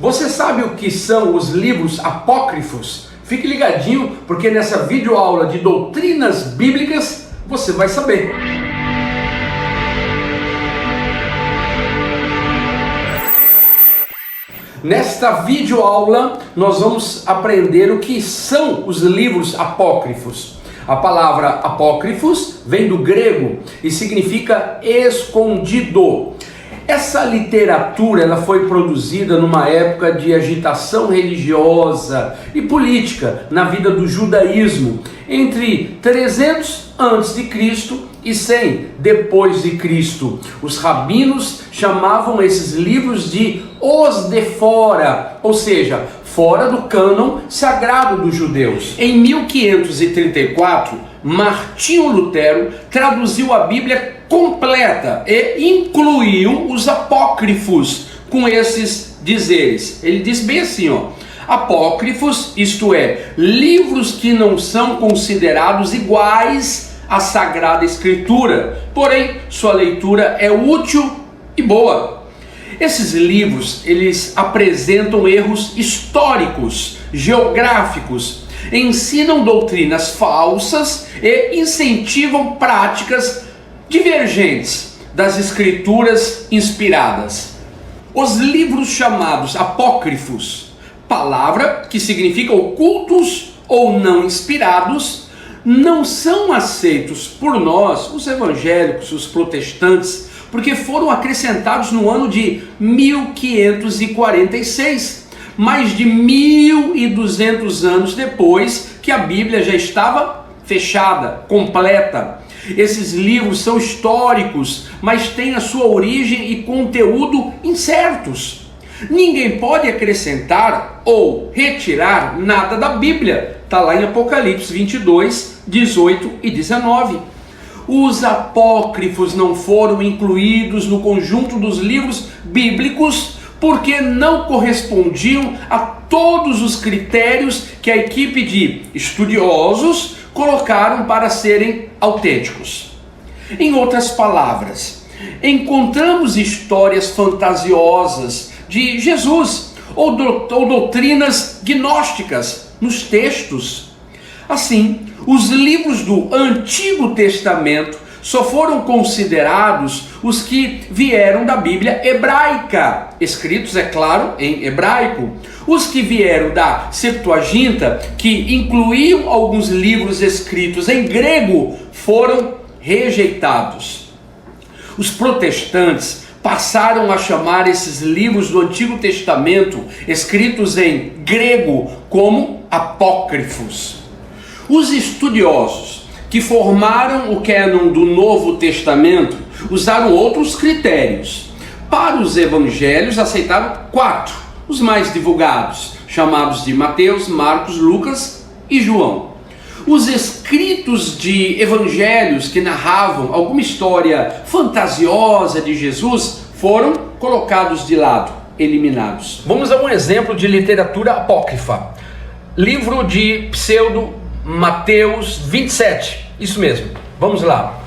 Você sabe o que são os livros apócrifos? Fique ligadinho, porque nessa videoaula de doutrinas bíblicas você vai saber. Nesta videoaula nós vamos aprender o que são os livros apócrifos. A palavra apócrifos vem do grego e significa escondido. Essa literatura ela foi produzida numa época de agitação religiosa e política na vida do judaísmo, entre 300 a.C. e 100 depois de Cristo. Os rabinos chamavam esses livros de os de fora, ou seja, fora do cânon sagrado dos judeus. Em 1534, Martinho Lutero traduziu a Bíblia completa e incluiu os apócrifos com esses dizeres. Ele diz bem assim, apócrifos, isto é, livros que não são considerados iguais à Sagrada Escritura, porém sua leitura é útil e boa. Esses livros, eles apresentam erros históricos, geográficos, ensinam doutrinas falsas e incentivam práticas divergentes das escrituras inspiradas. Os livros chamados apócrifos, palavra que significa ocultos ou não inspirados, não são aceitos por nós, os evangélicos, os protestantes, porque foram acrescentados no ano de 1546, mais de 1.200 anos depois que a Bíblia já estava fechada, completa. Esses livros são históricos, mas têm a sua origem e conteúdo incertos. Ninguém pode acrescentar ou retirar nada da Bíblia. Está lá em Apocalipse 22, 18 e 19. Os apócrifos não foram incluídos no conjunto dos livros bíblicos porque não correspondiam a todos os critérios que a equipe de estudiosos colocaram para serem autênticos. Em outras palavras, encontramos histórias fantasiosas de Jesus ou doutrinas gnósticas nos textos. Assim, os livros do Antigo Testamento só foram considerados os que vieram da Bíblia hebraica, escritos, é claro, em hebraico. Os que vieram da Septuaginta, que incluíam alguns livros escritos em grego, foram rejeitados. Os protestantes passaram a chamar esses livros do Antigo Testamento, escritos em grego, como apócrifos. Os estudiosos que formaram o cânon do Novo Testamento usaram outros critérios. Para os evangelhos aceitaram 4, os mais divulgados, chamados de Mateus, Marcos, Lucas e João. Os escritos de evangelhos que narravam alguma história fantasiosa de Jesus foram colocados de lado, eliminados. Vamos a um exemplo de literatura apócrifa. Livro de Mateus 27, isso mesmo, vamos lá.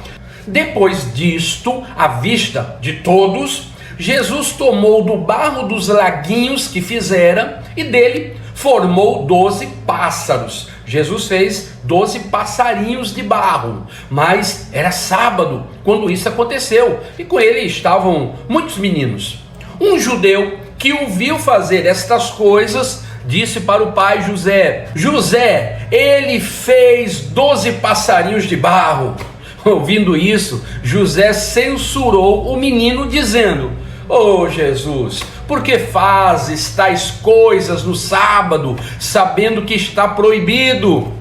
Depois disto, à vista de todos, Jesus tomou do barro dos laguinhos que fizera e dele formou 12 pássaros. Jesus fez 12 passarinhos de barro, mas era sábado quando isso aconteceu e com ele estavam muitos meninos. Um judeu que o viu fazer estas coisas disse para o pai José: José, ele fez 12 passarinhos de barro. Ouvindo isso, José censurou o menino, dizendo: Ô Jesus, por que fazes tais coisas no sábado, sabendo que está proibido?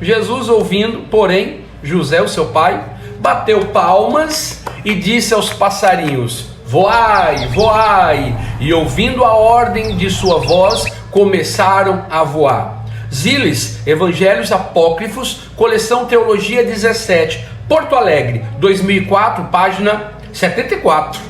Jesus, ouvindo, porém, José, o seu pai, bateu palmas e disse aos passarinhos: voai, voai. E ouvindo a ordem de sua voz, começaram a voar. Ziles, Evangelhos Apócrifos, coleção Teologia 17, Porto Alegre, 2004, página 74.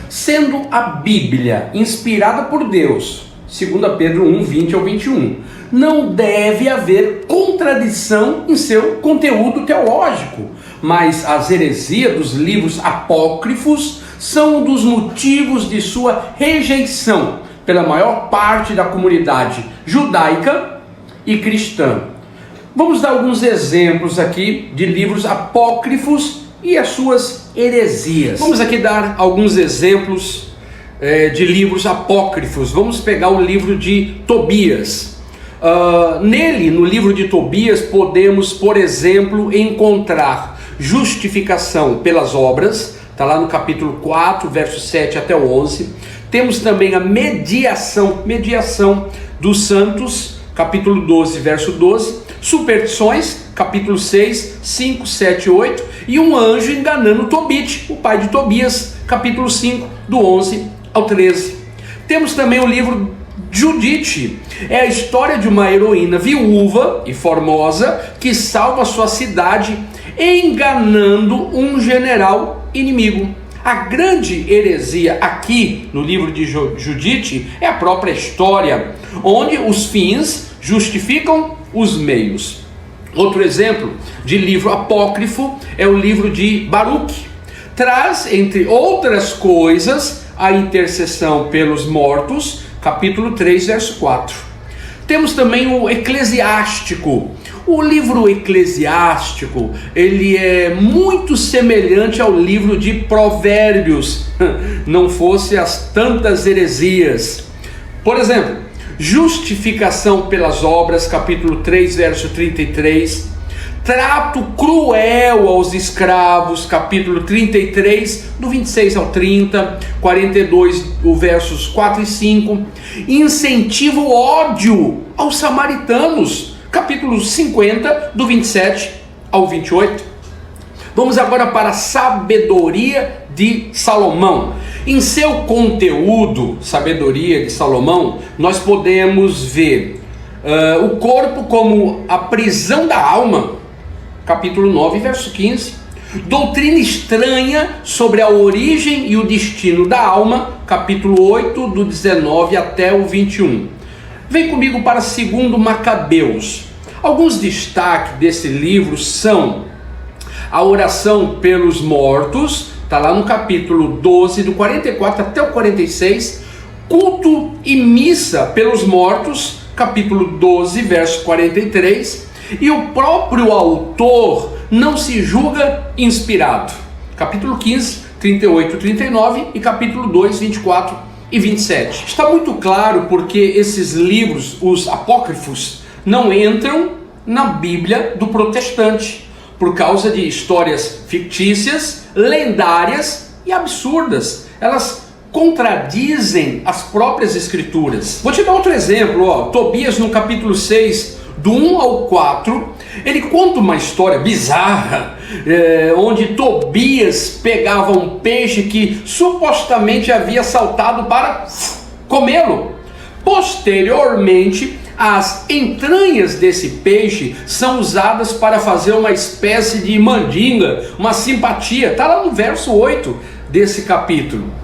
Sendo a Bíblia inspirada por Deus, 2 Pedro 1, 20 ao 21, não deve haver contradição em seu conteúdo teológico, mas as heresias dos livros apócrifos são um dos motivos de sua rejeição pela maior parte da comunidade judaica e cristã. Vamos dar alguns exemplos aqui de livros apócrifos e as suas heresias. Vamos aqui dar alguns exemplos de livros apócrifos. Vamos pegar o livro de Tobias. Nele, no livro de Tobias, podemos, por exemplo, encontrar justificação pelas obras, está lá no capítulo 4, verso 7 até o 11. Temos também a mediação dos santos, capítulo 12, verso 12. Superstições, capítulo 6, 5, 7 e 8. E um anjo enganando Tobit, o pai de Tobias, capítulo 5, do 11 ao 13. Temos também o livro Judite, é a história de uma heroína viúva e formosa que salva sua cidade enganando um general inimigo. A grande heresia aqui no livro de Judite é a própria história, onde os fins justificam os meios. Outro exemplo de livro apócrifo é o livro de Baruque. Traz, entre outras coisas, a intercessão pelos mortos, capítulo 3, verso 4. Temos também o Eclesiástico. O livro Eclesiástico, ele é muito semelhante ao livro de Provérbios, não fosse as tantas heresias. Por exemplo, justificação pelas obras, capítulo 3, verso 33. Trato cruel aos escravos, capítulo 33, do 26 ao 30, 42, os versos 4 e 5. Incentivo o ódio aos samaritanos, capítulo 50, do 27 ao 28. Vamos agora para a sabedoria de Salomão. Em seu conteúdo, sabedoria de Salomão, nós podemos ver o corpo como a prisão da alma, capítulo 9, verso 15. Doutrina estranha sobre a origem e o destino da alma, capítulo 8, do 19 até o 21. Vem comigo para 2 Macabeus. Alguns destaques desse livro são a oração pelos mortos, está lá no capítulo 12, do 44 até o 46. Culto e missa pelos mortos, capítulo 12, verso 43. E o próprio autor não se julga inspirado, capítulo 15, 38 e 39, e capítulo 2, 24 e 27. Está muito claro porque esses livros, os apócrifos, não entram na Bíblia do protestante, por causa de histórias fictícias, lendárias e absurdas. Elas contradizem as próprias escrituras. Vou te dar outro exemplo, Tobias, no capítulo 6, do 1 ao 4, ele conta uma história bizarra, onde Tobias pegava um peixe que supostamente havia saltado para comê-lo. Posteriormente, as entranhas desse peixe são usadas para fazer uma espécie de mandinga, uma simpatia. Está lá no verso 8 desse capítulo.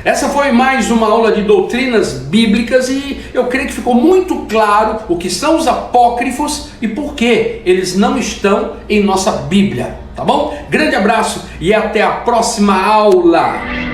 Essa foi mais uma aula de doutrinas bíblicas e eu creio que ficou muito claro o que são os apócrifos e por que eles não estão em nossa Bíblia, tá bom? Grande abraço e até a próxima aula!